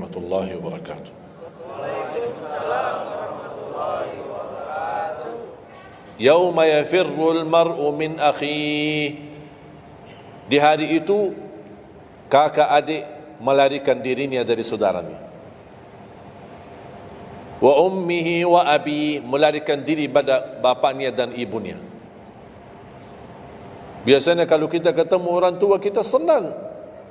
warahmatullahi wabarakatuh. Yauma yafirrul mar'u min akhi. Di hari itu kakak adik melarikan dirinya dari saudaranya. Wa ummihi wa abi, melarikan diri pada bapaknya dan ibunya. Biasanya kalau kita ketemu orang tua kita senang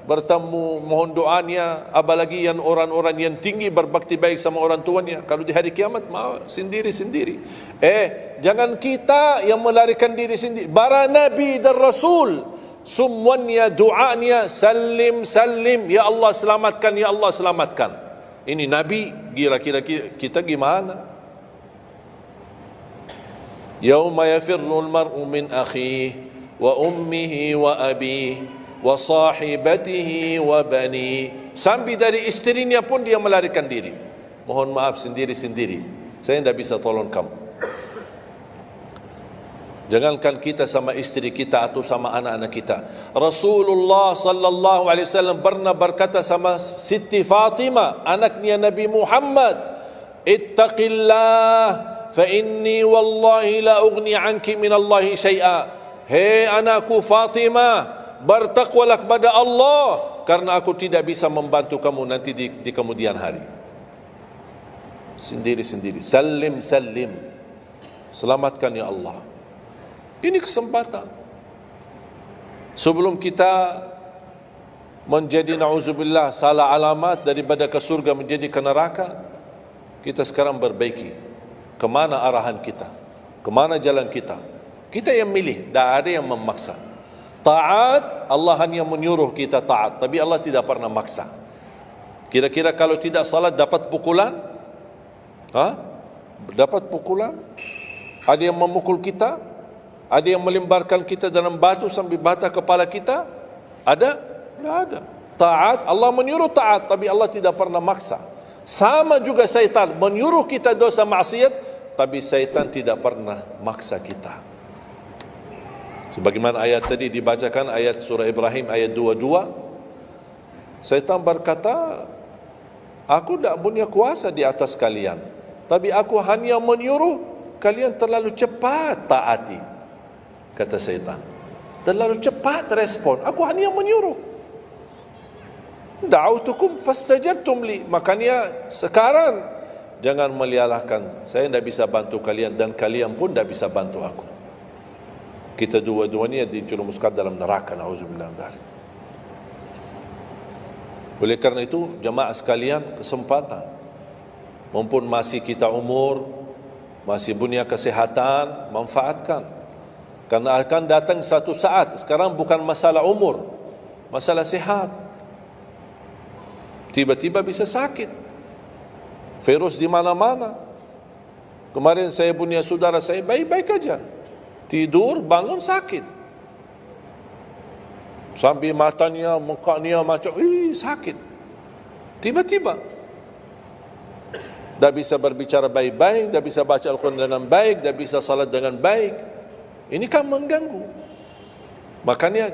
bertemu, mohon doanya, apalagi yang orang-orang yang tinggi berbakti baik sama orang tuanya. Kalau di hari kiamat mau sendiri-sendiri. Jangan kita yang melarikan diri sendiri. Para nabi dan rasul semuanya doanya salim salim, ya Allah selamatkan, ya Allah selamatkan. Ini nabi, kira-kira kita gimana? Yauma yafirrul mar'u min akhihi wa ummihi wa abihi wa sahibatihi wa bani. Sampai dari istrinya pun dia melarikan diri. Mohon maaf, sendiri-sendiri. Saya tidak bisa tolong kamu. Jangankan kita sama istri kita atau sama anak-anak kita. Rasulullah sallallahu alaihi wasallam pernah berkata sama Siti Fatimah, anaknya Nabi Muhammad, "Ittaqillah fa inni wallahi la ughni anki min Allahi syai'a." Hei anakku Fatimah, bertakwalah kepada Allah, karena aku tidak bisa membantu kamu nanti di kemudian hari. Sendiri-sendiri. Salim salim, selamatkan ya Allah. Ini kesempatan. Sebelum kita menjadi na'udzubillah salah alamat daripada ke surga menjadi ke neraka, kita sekarang perbaiki kemana arahan kita, kemana jalan kita. Kita yang milih, tidak ada yang memaksa. Taat, Allah hanya menyuruh kita taat, tapi Allah tidak pernah maksa. Kira-kira kalau tidak salat dapat pukulan? Dapat pukulan? Ada yang memukul kita? Ada yang melemparkan kita dalam batu sampai bata kepala kita? Ada? Tidak ada. Taat, Allah menyuruh taat, tapi Allah tidak pernah maksa. Sama juga syaitan, menyuruh kita dosa maksiat, tapi syaitan tidak pernah maksa kita. Sebagaimana ayat tadi dibacakan, ayat surah Ibrahim ayat 22, syaitan berkata, aku tidak punya kuasa di atas kalian, tapi aku hanya menyuruh kalian terlalu cepat taati. Kata syaitan, terlalu cepat respon, aku hanya menyuruh. Da'autukum fastajabtum li. Makanya sekarang jangan melialahkan, saya tidak bisa bantu kalian dan kalian pun tidak bisa bantu aku. Kita dua-duanya dijerumuskan dalam neraka, na'udzubillah min dzalik. Oleh karena itu, jemaah sekalian, kesempatan, mumpun masih kita umur, masih punya kesehatan, manfaatkan. Karena akan datang satu saat, sekarang bukan masalah umur, masalah sehat. Tiba-tiba bisa sakit, virus di mana-mana. Kemarin saya punya saudara saya baik-baik aja, tidur bangun sakit, sampai matanya, mukanya macam sakit. Tiba-tiba dah bisa berbicara baik-baik, dah bisa baca Al-Quran dengan baik, dah bisa salat dengan baik. Ini kan mengganggu. Makanya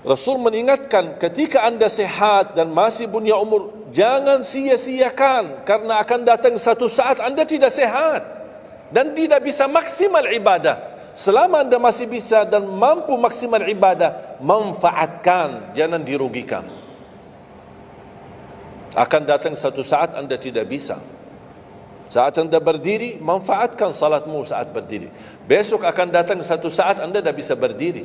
Rasul mengingatkan, ketika anda sehat dan masih punya umur, jangan sia-siakan, karena akan datang satu saat anda tidak sehat dan tidak bisa maksimal ibadah. Selama anda masih bisa dan mampu maksimal ibadah, manfaatkan, jangan dirugikan. Akan datang satu saat anda tidak bisa. Saat anda berdiri, manfaatkan salatmu saat berdiri. Besok akan datang satu saat anda tidak bisa berdiri.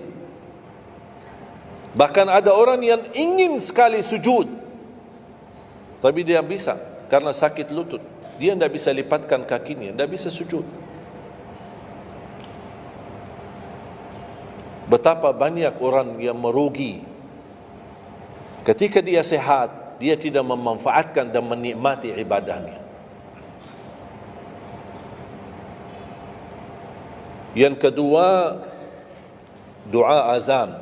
Bahkan ada orang yang ingin sekali sujud, tapi dia bisa karena sakit lutut. Dia tidak bisa lipatkan kakinya, tidak bisa sujud. Betapa banyak orang yang merugi ketika dia sehat, dia tidak memanfaatkan dan menikmati ibadahnya. Yang kedua, doa azan.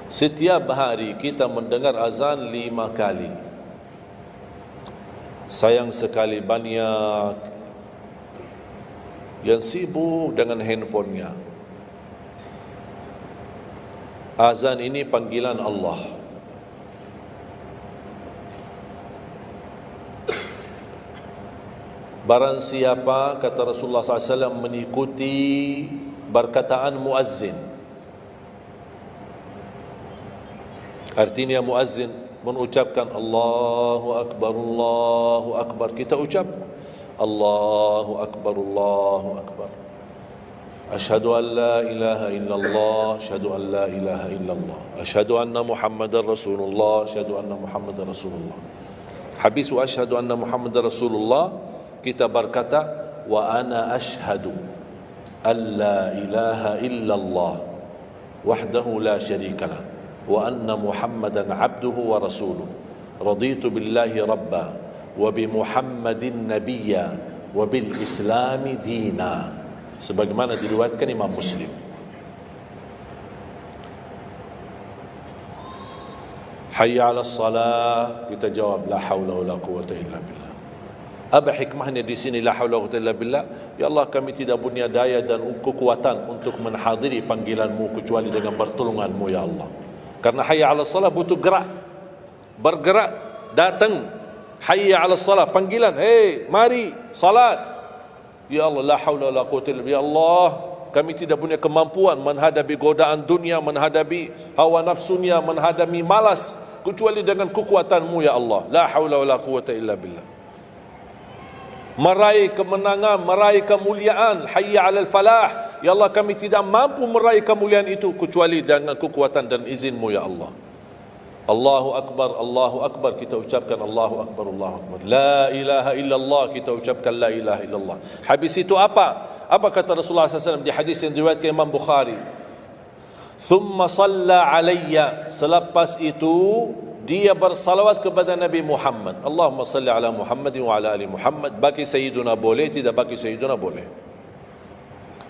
Setiap hari kita mendengar azan 5 kali. Sayang sekali banyak yang sibuk dengan handphonenya. Azan ini panggilan Allah. Barang siapa, kata Rasulullah SAW, mengikuti perkataan muazzin. Artinya muazzin mengucapkan Allahu Akbar, Allahu Akbar. Kita ucap Allahu Akbar, Allahu Akbar. Asyhadu an la ilaha illallah, asyhadu an la ilaha illallah. Asyhadu anna Muhammadar Rasulullah, asyhadu anna Muhammadar Rasulullah. Habis wa asyhadu anna Muhammadar Rasulullah, kita berkata wa ana asyhadu an la ilaha illallah wahdahu la syarika lah wa anna Muhammadan abduhu wa rasuluh. Raditu billahi rabba wa bi Muhammadin nabiyya wa bil islami dina. Sebagaimana diriwayatkan Imam Muslim. Hayya 'alas salah, kita jawab la haula wala quwwata illa billah. Apa hikmahnya di sini la haula wala quwwata illa billah? Ya Allah, kami tidak punya daya dan kekuatan untuk menghadiri panggilan-Mu kecuali dengan pertolongan-Mu ya Allah. Karena hayya 'alas salah butuh gerak. Bergerak, datang. Hayya 'alas salah, panggilan, hey, mari salat. Ya Allah, la haula wala quwwata illa billah. Ya Allah, kami tidak punya kemampuan menghadapi godaan dunia, menghadapi hawa nafsunya, menghadapi malas kecuali dengan kekuatan-Mu ya Allah. La haula wala quwwata illa billah. Meraih kemenangan, meraih kemuliaan, hayya 'alal falah. Ya Allah, kami tidak mampu meraih kemuliaan itu kecuali dengan kekuatan dan izin-Mu ya Allah. Allahu Akbar, Allahu Akbar, kita ucapkan Allahu Akbar, Allahu Akbar. La ilaha illallah, kita ucapkan la ilaha illallah. Habis itu apa? Apa kata Rasulullah SAW di hadis yang diriwayatkan Imam Bukhari? Thumma salla alayya, selepas itu dia bersalawat kepada Nabi Muhammad. Allahumma salli ala Muhammadin wa ala ali Muhammad. Bagi Sayyiduna boleh, tidak bagi Sayyiduna boleh.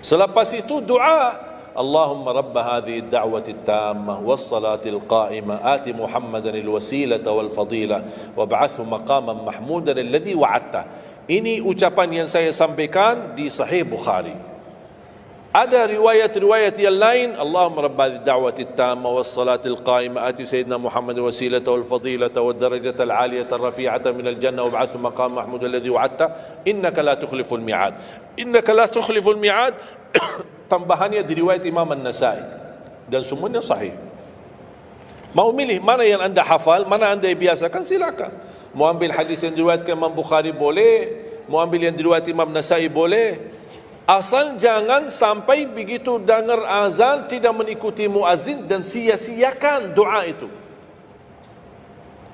Selepas itu doa, Allahumma rabb hadhihi ad-da'wati at-tammah was-salati al-qa'imah ati Muhammadan al-wasilata wal-fadilah wab'athhu maqaman mahmudan alladhi wa'adta. Ini ucapan yang saya sampaikan di Sahih Bukhari. Ada riwayat-riwayat yang lain, Allahumma rabb hadhihi ad-da'wati at-tammah was-salati al-qa'imah ati sayyidina Muhammadan al-wasilata wal-fadilata wad-darajata al-'aliyata ar-rafi'ata min al-jannah wab'athhu maqaman mahmudan alladhi wa'adta innaka la tukhliful mi'ad. Innaka la tukhliful mi'ad. Tambahannya diriwayat Imam An-Nasai dan semuanya sahih. Mau milih mana yang anda hafal, mana anda biasakan, silakan. Mau ambil hadis yang diriwayatkan Imam Bukhari boleh, mau ambil yang diriwayat Imam Nasai boleh. Asal jangan sampai begitu dengar azan tidak mengikuti muazzin dan sia-siakan doa itu.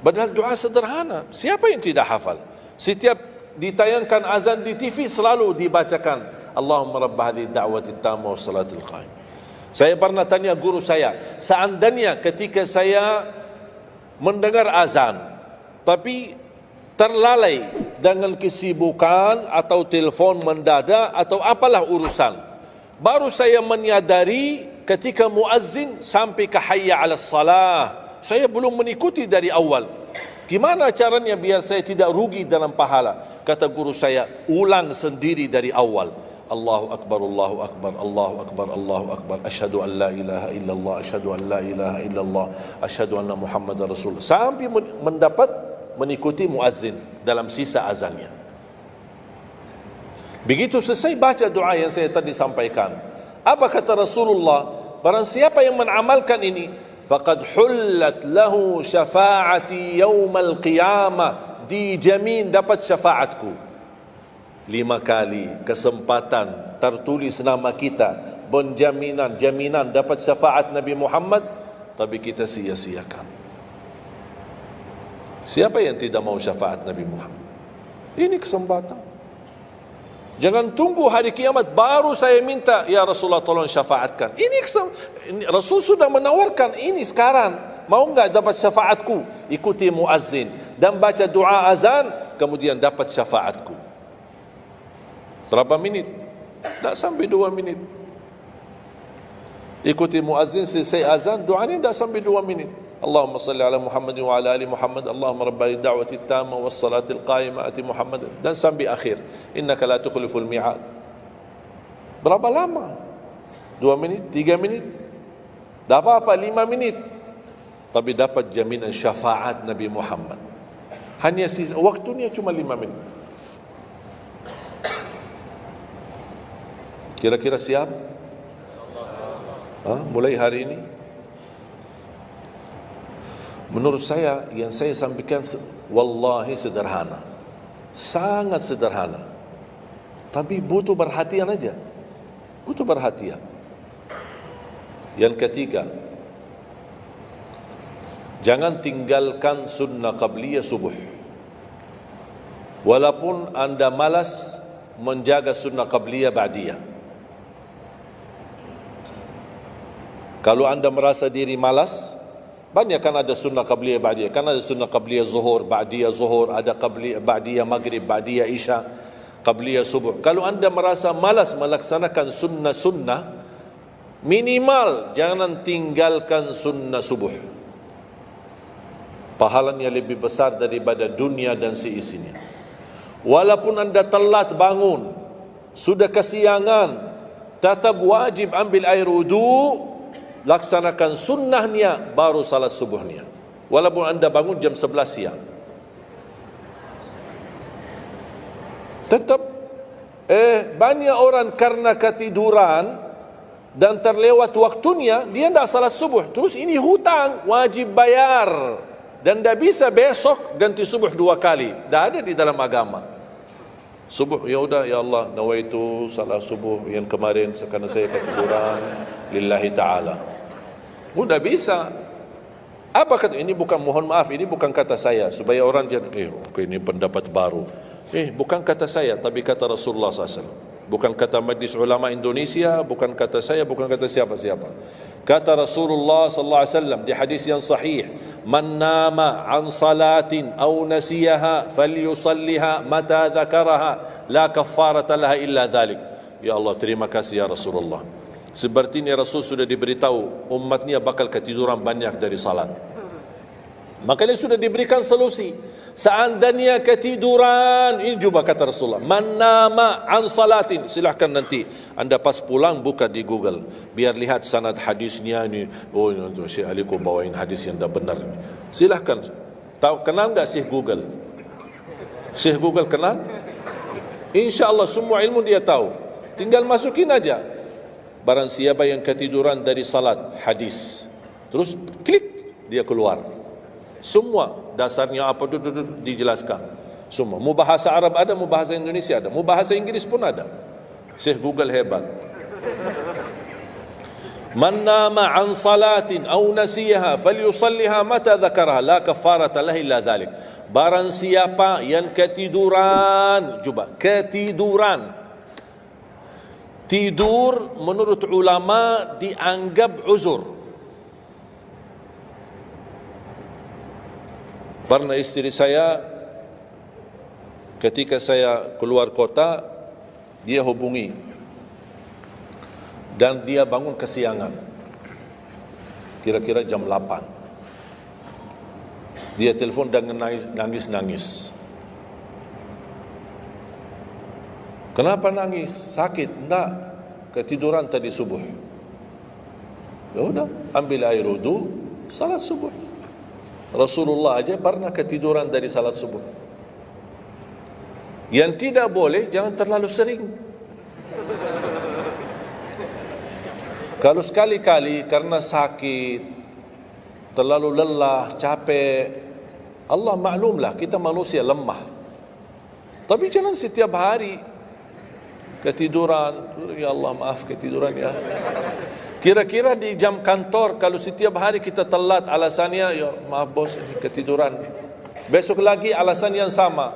Padahal doa sederhana. Siapa yang tidak hafal? Setiap ditayangkan azan di TV selalu dibacakan Allahumma rabb hadhihi ad-da'wati at-tammah was-salatil qa'imah. Saya pernah tanya guru saya, seandainya ketika saya mendengar azan tapi terlalai dengan kesibukan atau telefon mendadak atau apalah urusan, baru saya menyadari ketika muazzin sampai ke hayya 'alas salah, saya belum mengikuti dari awal. Gimana caranya biar saya tidak rugi dalam pahala? Kata guru saya, ulang sendiri dari awal. Allahu Akbar, Allahu Akbar, Allahu Akbar, Allahu Akbar. Asyhadu an la ilaha illallah, asyhadu an la ilaha illallah, asyhadu anna Muhammadar Rasulullah. Sampai mendapat mengikuti muazzin dalam sisa azannya. Begitu selesai baca doa yang saya tadi sampaikan. Apa kata Rasulullah? Barang siapa yang mengamalkan ini, faqad hullat lahu syafa'ati yaumal qiyamah, dijamin dapat syafaatku. 5 kali kesempatan tertulis nama kita, jaminan dapat syafaat Nabi Muhammad, tapi kita sia-siakan. Siapa yang tidak mau syafaat Nabi Muhammad? Ini kesempatan. Jangan tunggu hari kiamat baru saya minta, ya Rasulullah tolong syafaatkan. Ini Rasul sudah menawarkan ini sekarang. Mau enggak dapat syafaatku? Ikuti muazzin dan baca doa azan, kemudian dapat syafaatku. Berapa minit? Tak sampai 2 minit. Ikuti muazzin, selesai azan, doanya tak sampai 2 minit. Allahumma salli ala Muhammadin wa ala ali Muhammad. Allahumma rabb hadhihi ad-da'wati at-tammah was-salatil qa'imah ati Muhammad. Dan sampai akhir. Innaka la tukhliful mi'ad. Berapa lama? 2 minit? 3 minit? Tak apa-apa, 5 minit. Tapi dapat jaminan syafaat Nabi Muhammad. Hanya waktunya cuma 5 minit. Kira-kira siap? Mulai hari ini? Menurut saya, yang saya sampaikan wallahi sederhana, sangat sederhana, tapi butuh perhatian aja, butuh perhatian. Yang ketiga, jangan tinggalkan sunnah qabliyah subuh. Walaupun anda malas menjaga sunnah qabliyah ba'diyah. Kalau anda merasa diri malas, banyak kan ada sunnah qabliyah ba'diyah. Kan ada sunnah qabliyah zuhur, ba'diyah zuhur, ada qabliyah ba'diyah maghrib, ba'diyah isya, qabliyah subuh. Kalau anda merasa malas melaksanakan sunnah-sunnah, minimal jangan tinggalkan sunnah subuh. Pahalanya lebih besar daripada dunia dan seisinya. Walaupun anda telat bangun, sudah kesiangan, tetap wajib ambil air wudu, laksanakan sunnahnya, baru salat subuhnya. Walaupun anda bangun jam 11 siang. Tetap banyak orang karena ketiduran dan terlewat waktunya, dia tidak salat subuh. Terus ini hutang, wajib bayar. Dan tidak bisa besok ganti subuh 2 kali. Tidak ada di dalam agama. Subuh, ya udah, ya Allah, nawaitu salat subuh yang kemarin karena saya ketiduran lillahi ta'ala. Udah bisa. Apa kata ini? Bukan, mohon maaf, ini bukan kata saya supaya orang jangan ini pendapat baru. Bukan kata saya, tapi kata Rasulullah SAW. Bukan kata Majlis Ulama Indonesia, bukan kata saya, bukan kata siapa-siapa. Kata Rasulullah sallallahu alaihi wasallam di hadis yang sahih, "Man nama an salatin aw nasiyaha falyusalliha mata dzakaraha, la kaffarata laha illa dzalik." Ya Allah, terima kasih ya Rasulullah. Sepertinya Rasul sudah diberitahu umatnya bakal ketiduran banyak dari salat. Makanya sudah diberikan solusi. Seandainya ketiduran, ini juga kata Rasulullah, man nama an salatin, silahkan nanti anda pas pulang buka di Google, biar lihat sanad hadisnya ini. Oh, Syekh Ali kau bawain hadis yang dah benar. Silahkan. Tahu, kenal enggak Syekh Google? Syekh Google kenal? InsyaAllah semua ilmu dia tahu. Tinggal masukin aja. Barang siapa yang ketiduran dari salat, hadis. Terus klik, dia keluar. Semua dasarnya apa dijelaskan. Semua. Mu bahasa Arab ada, mu bahasa Indonesia ada, mu bahasa Inggris pun ada. Syekh Google hebat. Man nama an salatin aw nasiyaha falyusalliha mata dzakaraha, la kafarata lahu illa dzalik. Barang siapa yang ketiduran, coba ketiduran. Tidur menurut ulama dianggap uzur. Pernah istri saya ketika saya keluar kota, dia hubungi dan dia bangun kesiangan, kira-kira jam 8. Dia telefon dan nangis. Kenapa nangis? Sakit? Enggak, ketiduran tadi subuh. Ya udah, ambil air wudu, salat subuh. Rasulullah aja pernah ketiduran dari salat subuh. Yang tidak boleh, jangan terlalu sering. Kalau sekali-kali karena sakit, terlalu lelah, capek, Allah maklumlah kita manusia lemah. Tapi jangan setiap hari ketiduran. Ya Allah, maaf ketiduran ya. Kira-kira di jam kantor, kalau setiap hari kita telat, alasannya, ya maaf bos, ketiduran. Besok lagi alasan yang sama,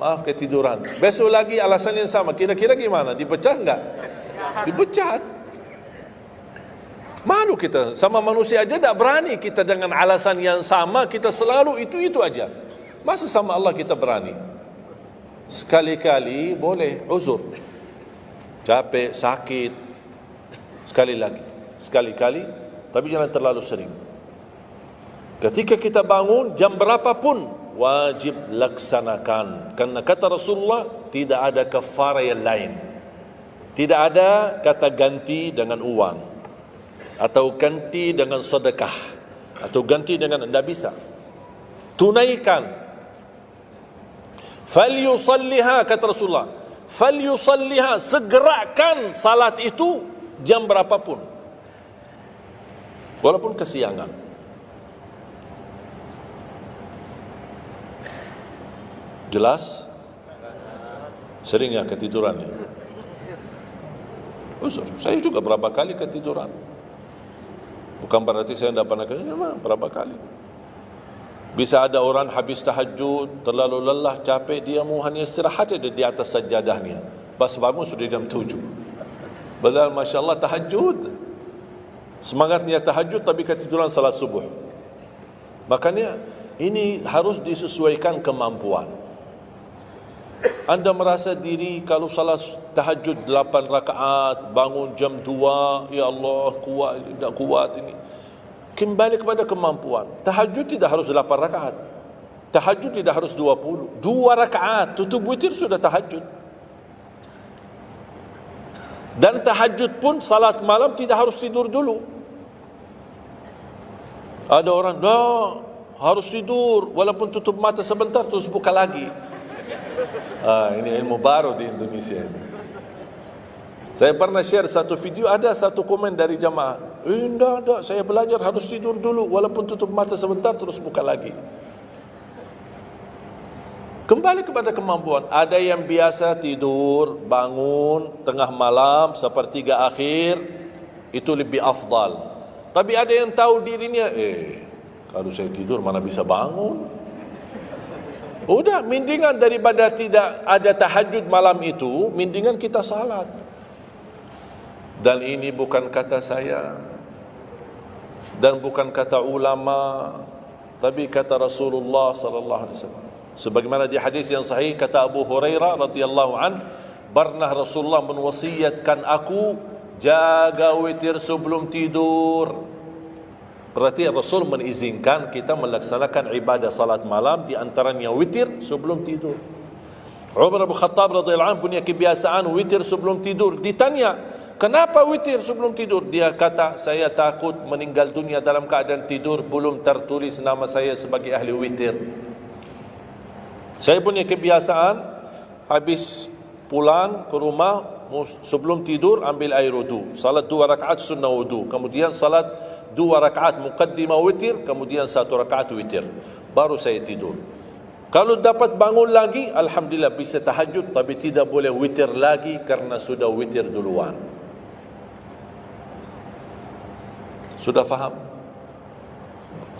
maaf ketiduran. Besok lagi alasan yang sama. Kira-kira gimana? Dipecat enggak? Dipecat. Malu kita, sama manusia aja tidak berani kita dengan alasan yang sama, kita selalu itu aja. Masa sama Allah kita berani? Sekali-kali boleh uzur. Capek, sakit, sekali-kali, tapi jangan terlalu sering. Ketika kita bangun, jam berapapun, wajib laksanakan. Karena kata Rasulullah, tidak ada kafara yang lain. Tidak ada kata ganti dengan uang, atau ganti dengan sedekah, atau ganti dengan, tidak bisa. Tunaikan. Falyusalliha, kata Rasulullah, falyusalliha, segerakan salat itu jam berapapun, walaupun kesiangan. Jelas? Seringnya ketiduran ya? Usur. Saya juga berapa kali ketiduran. Bukan berarti saya tidak pernah ketiduran, berapa kali. Bisa ada orang habis tahajud, terlalu lelah, capek, dia mau hanya istirahat saja di atas sajadahnya. Pas bangun sudah jam 7. Padahal Masya Allah tahajud. Semangatnya tahajud tapi ketiduran salat subuh. Makanya ini harus disesuaikan kemampuan. Anda merasa diri kalau salat tahajud 8 rakaat, bangun jam 2, ya Allah kuat, tidak kuat ini. Kembali kepada kemampuan. Tahajud tidak harus 8 rakaat. Tahajud tidak harus 20. 2 rakaat, tutup witir sudah tahajud. Dan tahajud pun salat malam tidak harus tidur dulu. Ada orang, harus tidur, walaupun tutup mata sebentar terus buka lagi. Ini ilmu baru di Indonesia ini. Saya pernah share satu video, ada satu komen dari jamaah, enggak, saya belajar harus tidur dulu, walaupun tutup mata sebentar terus buka lagi. Kembali kepada kemampuan. Ada yang biasa tidur, bangun tengah malam, sepertiga akhir, itu lebih afdal. Tapi ada yang tahu dirinya, kalau saya tidur mana bisa bangun. Udah, mendingan daripada tidak ada tahajud malam itu, mendingan kita salat. Dan ini bukan kata saya, dan bukan kata ulama, tapi kata Rasulullah sallallahu alaihi wasallam. Sebagaimana di hadis yang sahih kata Abu Hurairah radhiyallahu an, pernah Rasulullah menwasiatkan aku jaga witir sebelum tidur. Berarti Rasul mengizinkan kita melaksanakan ibadah salat malam, di antaranya witir sebelum tidur. Umar bin Khattab radhiyallahu anhu punya kebiasaan witir sebelum tidur. Ditanya, kenapa witir sebelum tidur? Dia kata, saya takut meninggal dunia dalam keadaan tidur, belum tertulis nama saya sebagai ahli witir. Saya punya kebiasaan, habis pulang ke rumah, sebelum tidur ambil air wudu, salat 2 rakaat sunnah wudu, kemudian salat 2 rakaat muqaddimah witir, kemudian 1 rakaat witir, baru saya tidur. Kalau dapat bangun lagi, alhamdulillah bisa tahajud, tapi tidak boleh witir lagi karena sudah witir duluan. Sudah faham?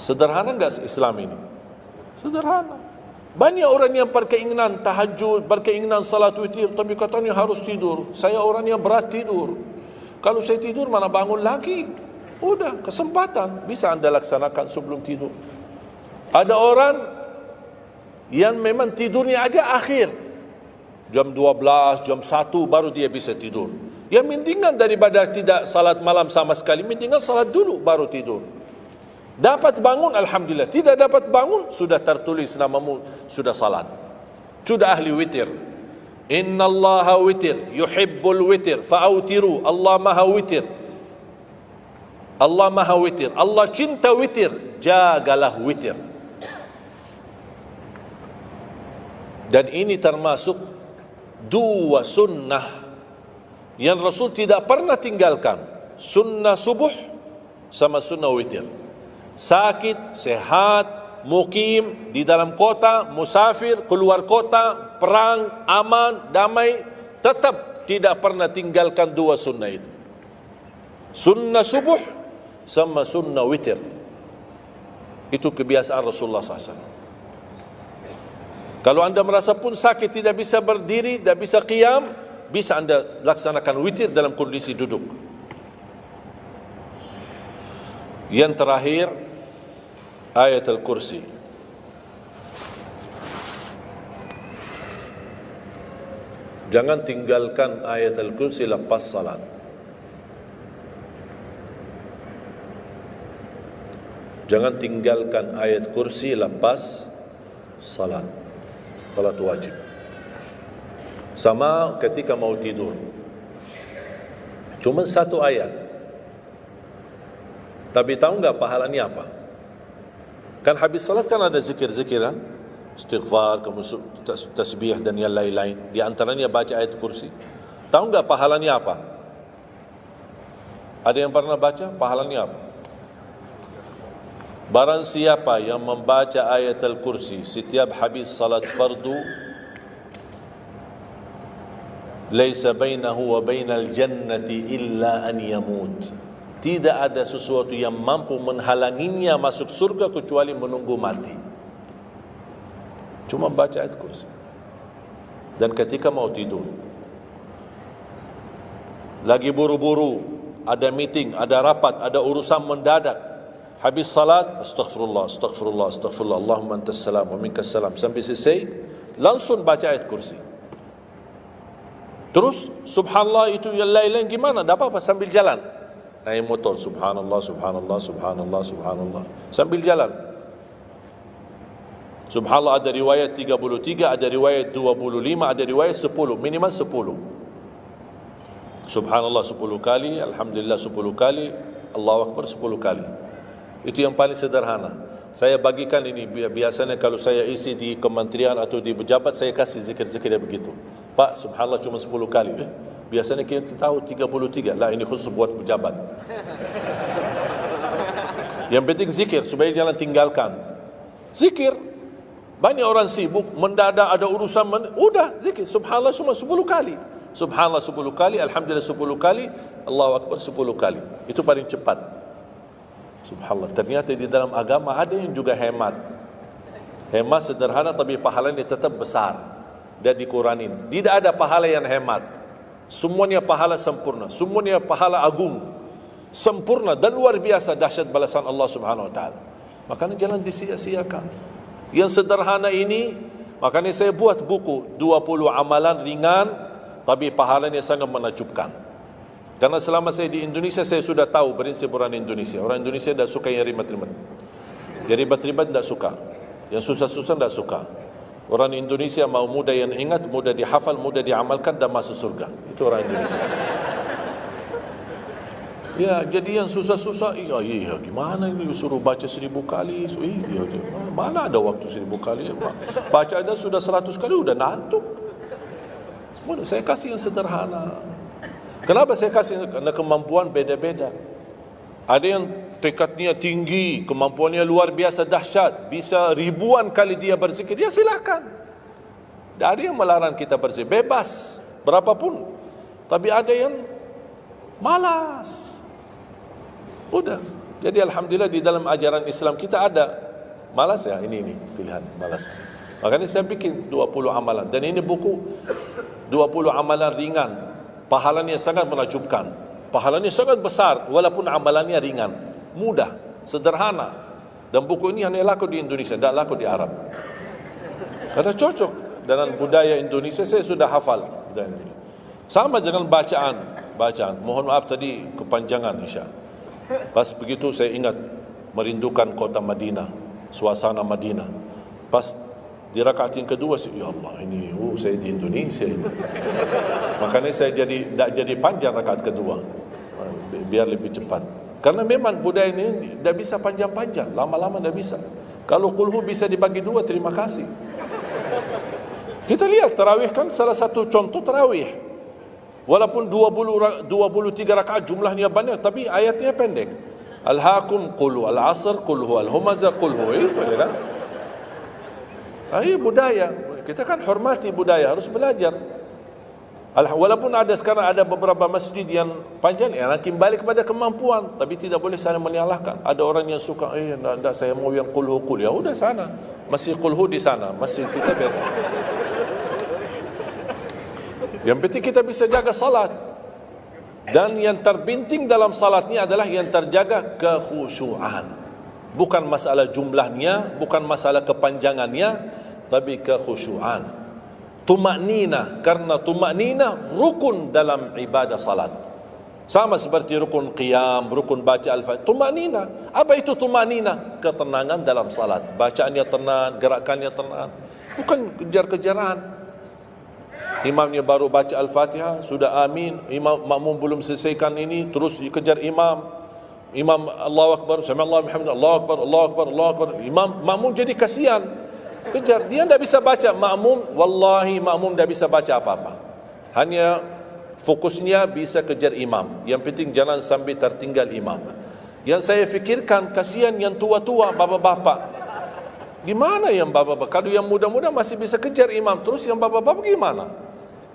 Sederhana enggak Islam ini? Sederhana. Banyak orang yang berkeinginan tahajud, berkeinginan salat witir, tapi katanya harus tidur. Saya orang yang berat tidur. Kalau saya tidur mana bangun lagi? Udah, kesempatan bisa anda laksanakan sebelum tidur. Ada orang yang memang tidurnya aja akhir, jam 12, jam 1 baru dia bisa tidur. Yang mendingan daripada tidak salat malam sama sekali, mendingan salat dulu baru tidur. Dapat bangun, alhamdulillah. Tidak dapat bangun, sudah tertulis namamu, sudah salat, sudah ahli witir. Innallaha witir, yuhibbul witir, fa'autiru. Allah maha witir, Allah maha witir, Allah cinta witir, jagalah witir. Dan ini termasuk 2 sunnah yang Rasul tidak pernah tinggalkan, sunnah subuh sama sunnah witir. Sakit, sehat, mukim, di dalam kota, musafir, keluar kota, perang, aman, damai, tetap tidak pernah tinggalkan 2 sunnah itu, sunnah subuh sama sunnah witir. Itu kebiasaan Rasulullah SAW. Kalau anda merasa pun sakit, tidak bisa berdiri, tidak bisa qiyam, bisa anda laksanakan witir dalam kondisi duduk. Yang terakhir, ayat Al-Kursi. Jangan tinggalkan ayat Al-Kursi lepas salat. Jangan tinggalkan ayat kursi lepas salat. Salat wajib. Sama ketika mau tidur, cuma 1 ayat, tapi tahu enggak pahalanya apa? Kan habis salat kan ada zikir-zikiran, istighfar, kemudian tasbih dan yang lain-lain. Di antaranya baca ayat kursi. Tahu enggak pahalanya apa? Ada yang pernah baca pahalanya apa? Barang siapa yang membaca ayat al-kursi setiap habis salat fardu, laisa bainahu wa bainal jannati illa an yamut. Tidak ada sesuatu yang mampu menghalanginya masuk surga kecuali menunggu mati. Cuma baca ayat kursi. Dan ketika mau tidur, lagi buru-buru, ada meeting, ada rapat, ada urusan mendadak, habis salat, astaghfirullah, astaghfirullah, astaghfirullah, Allahumma antas salam wa minkas salam, sampai selesai, langsung baca ayat kursi. Terus subhanallah itu yang lain-lain gimana? Tak apa-apa, sambil jalan. Naik motor, subhanallah, subhanallah, subhanallah, subhanallah, sambil jalan. Subhanallah ada riwayat 33, ada riwayat 25, ada riwayat 10, minimal 10. Subhanallah 10 kali, alhamdulillah 10 kali, Allahu Akbar 10 kali. Itu yang paling sederhana. Saya bagikan ini, biasanya kalau saya isi di kementerian atau di pejabat, saya kasih zikir-zikir begitu. Pak, subhanallah cuma 10 kali. Biasanya kita tahu 33. Lah, ini khusus buat pejabat. Yang penting zikir, supaya jangan tinggalkan. Zikir. Banyak orang sibuk, mendadak ada urusan, udah zikir. Subhanallah cuma 10 kali. Subhanallah 10 kali, alhamdulillah 10 kali, Allahu Akbar 10 kali. Itu paling cepat. Subhanallah. Ternyata di dalam agama ada yang juga hemat. Hemat sederhana tapi pahalanya tetap besar. Dia dikurangin. Tidak ada pahala yang hemat. Semuanya pahala sempurna. Semuanya pahala agung. Sempurna dan luar biasa dahsyat balasan Allah Subhanahu wa taala. Makanya jangan disia-siakan. Yang sederhana ini, makanya saya buat buku 20 amalan ringan tapi pahalanya sangat menakjubkan. Karena selama saya di Indonesia, saya sudah tahu prinsip orang Indonesia. Orang Indonesia tidak suka yang ribet-ribet. Yang ribet-ribet tidak suka. Yang susah-susah tidak suka. Orang Indonesia mau mudah yang ingat, mudah dihafal, mudah diamalkan dan masuk surga. Itu orang Indonesia. Ya, jadi yang susah-susah, iya, gimana ini suruh baca 1000 kali? Iya, mana ada waktu 1000 kali? Baca ada sudah 100 kali, udah ngantuk. Saya kasih yang sederhana. Kenapa saya kasih? Karena kemampuan beda-beda. Ada yang tekadnya tinggi, kemampuannya luar biasa dahsyat, bisa ribuan kali dia berzikir, ya silakan. Tidak ada yang melarang kita berzikir, bebas, berapapun. Tapi ada yang malas. Udah. Jadi alhamdulillah di dalam ajaran Islam kita ada malas ya, ini pilihan malas. Makanya saya bikin 20 amalan. Dan ini buku 20 amalan ringan. Pahalanya sangat menakjubkan. Pahalanya sangat besar walaupun amalannya ringan. Mudah, sederhana. Dan buku ini hanya laku di Indonesia, tidak laku di Arab. Karena cocok dengan budaya Indonesia, saya sudah hafal. Sama dengan bacaan. Mohon maaf tadi kepanjangan insya. Pas begitu saya ingat merindukan kota Madinah, suasana Madinah. Pas di rakaat yang kedua, ya Allah ini, saya di Indonesia ini. Makanya saya tidak jadi panjang rakaat kedua, biar lebih cepat. Karena memang budaya ini tidak bisa panjang-panjang, lama-lama tidak bisa. Kalau kulhu bisa dibagi dua, terima kasih. Kita lihat tarawih kan salah satu contoh tarawih. Walaupun 23 rakaat jumlahnya banyak, tapi ayatnya pendek. Al-hakum qulhu, al-asr qulhu, al-humazah qulhu. Itu ya kan? Ini budaya. Kita kan hormati budaya, harus belajar. Walaupun ada sekarang ada beberapa masjid yang panjang, ya kembali kepada kemampuan, tapi tidak boleh saling menyalahkan. Ada orang yang suka, enggak, saya mau yang qulhu qul. Ya udah sana. Masih qulhu di sana, masjid kita beda. Yang penting kita bisa jaga salat. Dan yang terbinting dalam salatnya adalah yang terjaga kekhusyuan. Bukan masalah jumlahnya, bukan masalah kepanjangannya, tapi kekhusyuan. Tumaknina, karena tumaknina rukun dalam ibadah salat. Sama seperti rukun qiyam, rukun baca al-fatihah. Tumaknina. Apa itu tumaknina? Ketenangan dalam salat. Bacaannya tenang, gerakannya tenang. Bukan kejar-kejaran. Imamnya baru baca Al-Fatihah, sudah amin. Imam makmum belum selesaikan ini, terus dikejar imam. Imam Allahu Akbar, sami Allahu bihamdihi, Allahu Akbar, Allahu Akbar, Allahu Akbar. Imam makmum jadi kasihan. Kejar. Dia tidak bisa baca. Makmum, wallahi makmum tidak bisa baca apa-apa. Hanya fokusnya bisa kejar imam. Yang penting jangan sampai tertinggal imam. Yang saya fikirkan, kasihan yang tua-tua, bapak-bapak. Gimana yang bapak-bapak? Kalau yang muda-muda masih bisa kejar imam, terus yang bapak-bapak gimana?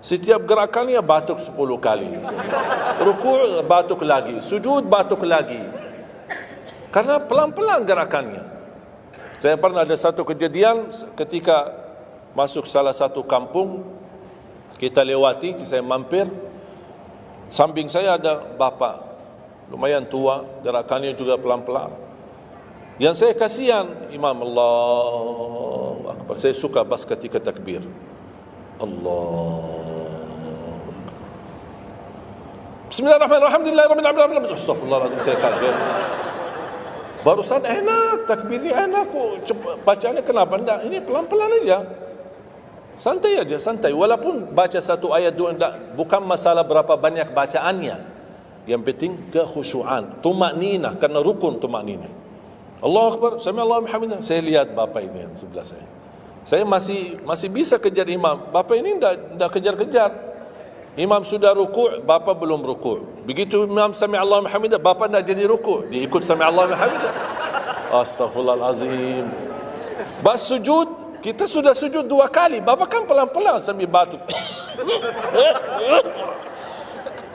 Setiap gerakannya batuk 10 kali. Rukuk batuk lagi, sujud batuk lagi. Karena pelan-pelan gerakannya. Saya pernah ada satu kejadian ketika masuk salah satu kampung, kita lewati, saya mampir, samping saya ada bapak, lumayan tua, gerakannya juga pelan-pelan. Yang saya kasihan, Imam Allah Akbar. Saya suka pas ketika takbir. Allah. Bismillahirrahmanirrahim. Alhamdulillahirrahmanirrahim. Astagfirullahaladzim, saya takbir. Barusan enak, takbirnya enak kok. Bacaannya kenapa enggak? Ini pelan-pelan aja. Santai aja, santai. Walaupun baca satu ayat dua enggak, bukan masalah berapa banyak bacaannya. Yang penting kekhusyuan, tumakninah, karena rukun tumakninah. Allahu Akbar, sami Allahu hamdah. Saya lihat bapak ini yang sebelah saya. Saya masih bisa kejar imam. Bapak ini enggak kejar-kejar. Imam sudah rukuk, bapa belum rukuk. Begitu imam sami Allahu hamdah, bapa nak jadi rukuk, dia ikut sami Allahu hamdah. Astaghfirullahalazim. Bas sujud, kita sudah sujud 2 kali, bapa kan pelan-pelan sambil batuk.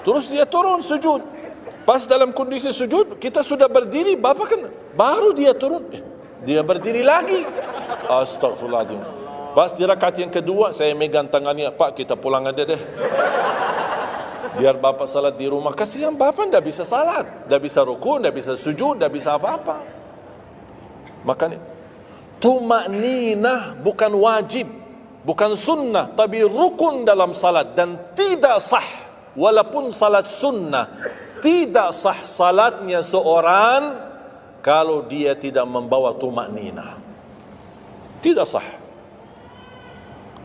Terus dia turun sujud. Pas dalam kondisi sujud, kita sudah berdiri, bapa kan baru dia turun. Dia berdiri lagi. Astaghfirullahalazim. Pas di rakaat yang kedua, saya megang tangannya, Pak, kita pulang aja deh. Biar bapak salat di rumah. Kasihan bapak tidak bisa salat, tidak bisa rukuk, tidak bisa sujud, tidak bisa apa-apa. Makanya tumakninah bukan wajib, bukan sunnah, tapi rukun dalam salat. Dan tidak sah, walaupun salat sunnah, tidak sah salatnya seorang kalau dia tidak membawa tumakninah. Tidak sah.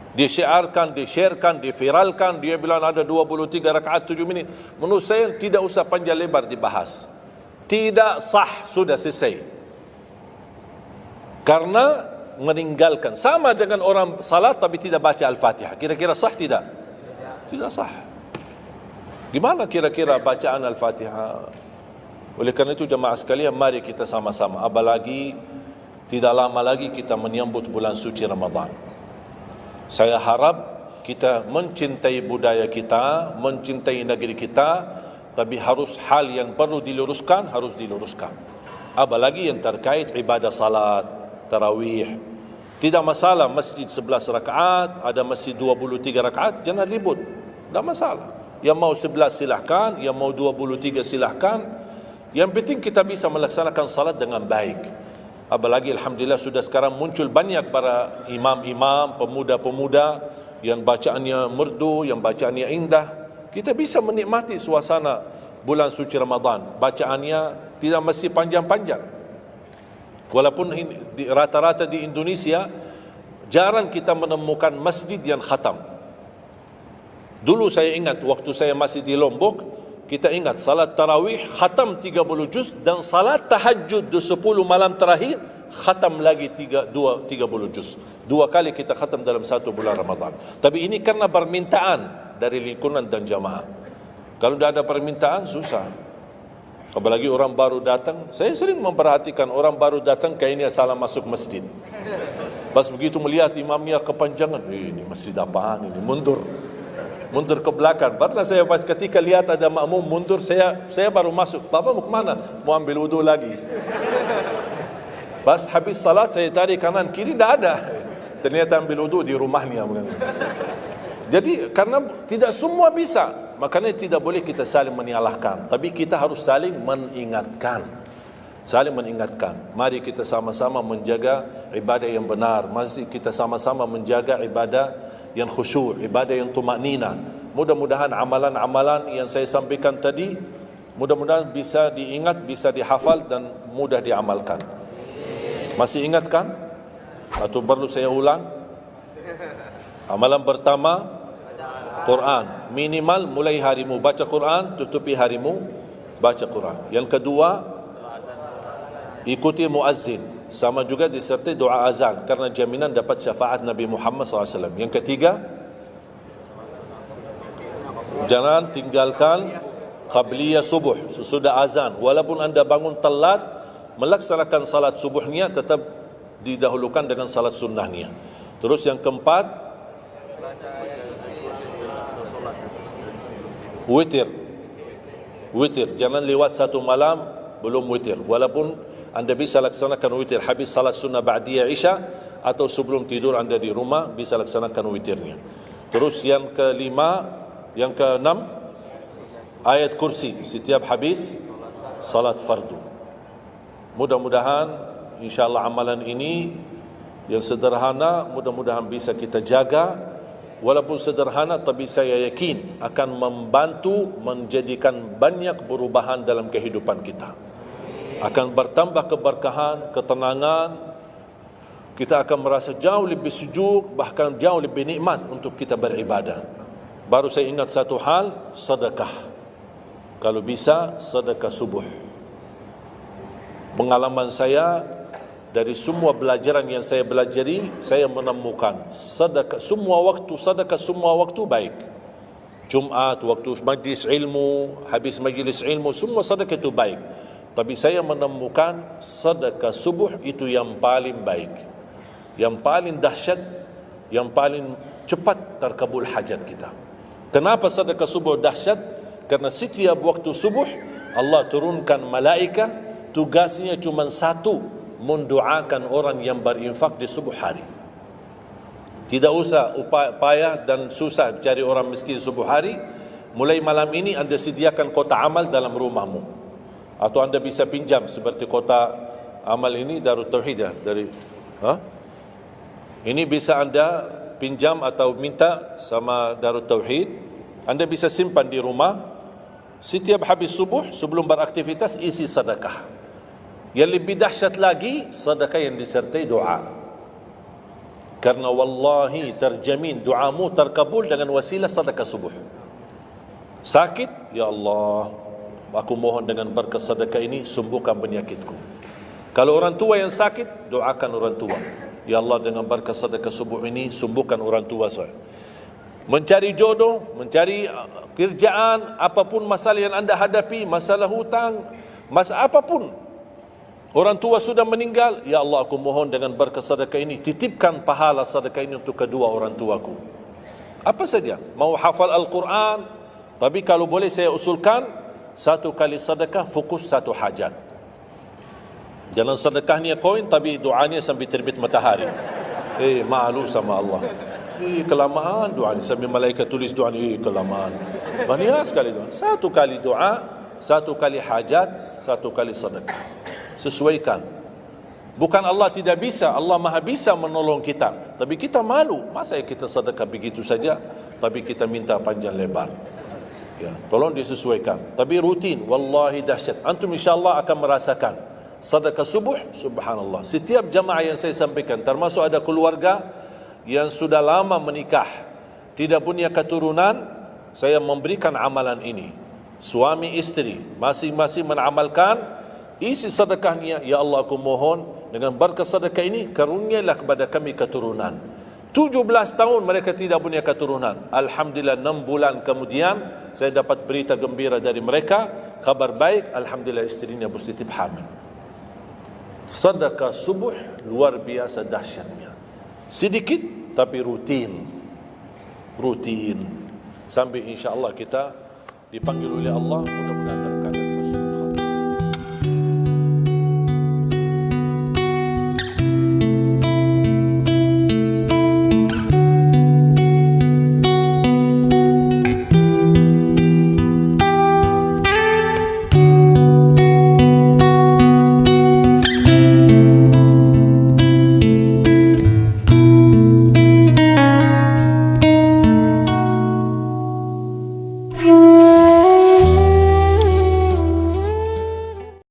Disyiarkan, disharekan, diviralkan, dia bilang ada 23 rakaat 7 minit. Menurut saya tidak usah panjang lebar dibahas. Tidak sah, sudah selesai. Karena meninggalkan, sama dengan orang salat tapi tidak baca Al-Fatihah. Kira-kira sah tidak? Tidak sah. Gimana kira-kira bacaan Al-Fatihah? Oleh kerana itu jemaah sekalian, mari kita sama-sama. Apalagi tidak lama lagi kita menyambut bulan suci Ramadan. Saya harap kita mencintai budaya kita, mencintai negeri kita, tapi harus hal yang perlu diluruskan, harus diluruskan. Apalagi yang terkait ibadah salat, tarawih. Tidak masalah masjid 11 rakaat, ada masjid 23 rakaat, jangan ribut. Tidak masalah. Yang mau 11 silahkan, yang mau 23 silahkan. Yang penting kita bisa melaksanakan salat dengan baik. Apalagi alhamdulillah sudah sekarang muncul banyak para imam-imam, pemuda-pemuda yang bacaannya merdu, yang bacaannya indah. Kita bisa menikmati suasana bulan suci Ramadan. Bacaannya tidak mesti panjang-panjang. Walaupun rata-rata di Indonesia jarang kita menemukan masjid yang khatam. Dulu saya ingat waktu saya masih di Lombok, kita ingat salat tarawih khatam 30 juz dan salat tahajud 10 malam terakhir khatam lagi 30 juz. 2 kali kita khatam dalam 1 bulan Ramadan. Tapi ini karena permintaan dari lingkungan dan jamaah. Kalau tidak ada permintaan susah. Apalagi orang baru datang. Saya sering memperhatikan orang baru datang kayaknya salah masuk masjid. Pas begitu melihat imamnya kepanjangan, ini masjid apaan ini, mundur ke belakang. Pernah saya pas ketika lihat ada makmum mundur, saya baru masuk. Bapak mau kemana? Mau ambil wudu lagi. Pas habis salat saya tarik kanan kiri, tidak ada. Ternyata ambil wudu di rumahnya. Jadi karena tidak semua bisa, makanya tidak boleh kita saling menyalahkan. Tapi kita harus saling mengingatkan. Saling mengingatkan. Mari kita sama-sama menjaga ibadah yang benar. Mari kita sama-sama menjaga ibadah yang khusyuk, ibadah yang tumakninah. Mudah-mudahan amalan-amalan yang saya sampaikan tadi, mudah-mudahan bisa diingat, bisa dihafal dan mudah diamalkan. Masih ingatkan? Atau perlu saya ulang? Amalan pertama, Quran. Minimal mulai harimu baca Quran, tutupi harimu baca Quran. Yang kedua, ikuti muazzin. Sama juga disertai doa azan karena jaminan dapat syafaat Nabi Muhammad SAW. Yang ketiga, jangan tinggalkan qabliyah subuh sesudah azan. Walaupun anda bangun telat, melaksanakan salat subuhnya tetap didahulukan dengan salat sunnahnya. Terus yang keempat, witir. Witir, jangan lewat satu malam belum witir. Walaupun anda bisa laksanakan witir habis salat sunnah ba'diyah isya atau sebelum tidur anda di rumah bisa laksanakan witirnya. Terus yang kelima, yang keenam, ayat kursi setiap habis salat fardu. Mudah-mudahan insyaAllah amalan ini yang sederhana mudah-mudahan bisa kita jaga. Walaupun sederhana tapi saya yakin akan membantu menjadikan banyak perubahan dalam kehidupan kita. Akan bertambah keberkahan, ketenangan. Kita akan merasa jauh lebih sejuk, bahkan jauh lebih nikmat untuk kita beribadah. Baru saya ingat satu hal, sedekah. Kalau bisa, sedekah subuh. Pengalaman saya dari semua belajaran yang saya belajari, saya menemukan sedekah semua waktu baik. Jumat, waktu majlis ilmu, habis majlis ilmu, semua sedekah itu baik. Tapi saya menemukan sedekah subuh itu yang paling baik, yang paling dahsyat, yang paling cepat terkabul hajat kita. Kenapa sedekah subuh dahsyat? Karena setiap waktu subuh Allah turunkan malaikat, tugasnya cuma satu, mendoakan orang yang berinfak di subuh hari. Tidak usah payah dan susah cari orang miskin subuh hari. Mulai malam ini anda sediakan kotak amal dalam rumahmu. Atau anda bisa pinjam seperti kota amal ini Darut Tauhid ya, ini bisa anda pinjam atau minta sama Darut Tauhid. Anda bisa simpan di rumah. Setiap habis subuh sebelum beraktivitas isi sedekah. Yang lebih dahsyat lagi, sedekah yang disertai doa. Karena wallahi terjamin doamu terkabul dengan wasilah sedekah subuh. Sakit, ya Allah, aku mohon dengan berkat sedekah ini sembuhkan penyakitku. Kalau orang tua yang sakit, doakan orang tua. Ya Allah, dengan berkat sedekah subuh ini sembuhkan orang tua saya. Mencari jodoh, mencari kerjaan, apapun masalah yang anda hadapi, masalah hutang, masalah apapun. Orang tua sudah meninggal, ya Allah aku mohon dengan berkat sedekah ini titipkan pahala sedekah ini untuk kedua orang tuaku. Apa saja, mau hafal Al-Quran, tapi kalau boleh saya usulkan, satu kali sedekah fokus satu hajat. Jangan sedekahnya koin tapi doanya sambil terbit matahari. Malu sama Allah. Kelamaan doa ni, sambil malaikat tulis doa ni, kelamaan. Banyak sekali doa. Satu kali doa, satu kali hajat, satu kali sedekah. Sesuaikan. Bukan Allah tidak bisa, Allah maha bisa menolong kita. Tapi kita malu, masa kita sedekah begitu saja, tapi kita minta panjang lebar. Ya, tolong disesuaikan. Tapi rutin, wallahi dahsyat. Antum insyaAllah akan merasakan sedekah subuh, subhanallah. Setiap jamaah yang saya sampaikan, termasuk ada keluarga yang sudah lama menikah, tidak punya keturunan, saya memberikan amalan ini. Suami istri masing-masing mengamalkan, isi sedekahnya, ya Allah aku mohon dengan berkat sedekah ini karunialah kepada kami keturunan. 17 tahun mereka tidak punya keturunan. Alhamdulillah 6 bulan kemudian saya dapat berita gembira dari mereka, kabar baik, alhamdulillah istrinya positif hamil. Sedekah subuh luar biasa dahsyatnya. Sedikit tapi rutin sampai insya Allah kita dipanggil oleh Allah. Mudah-mudahan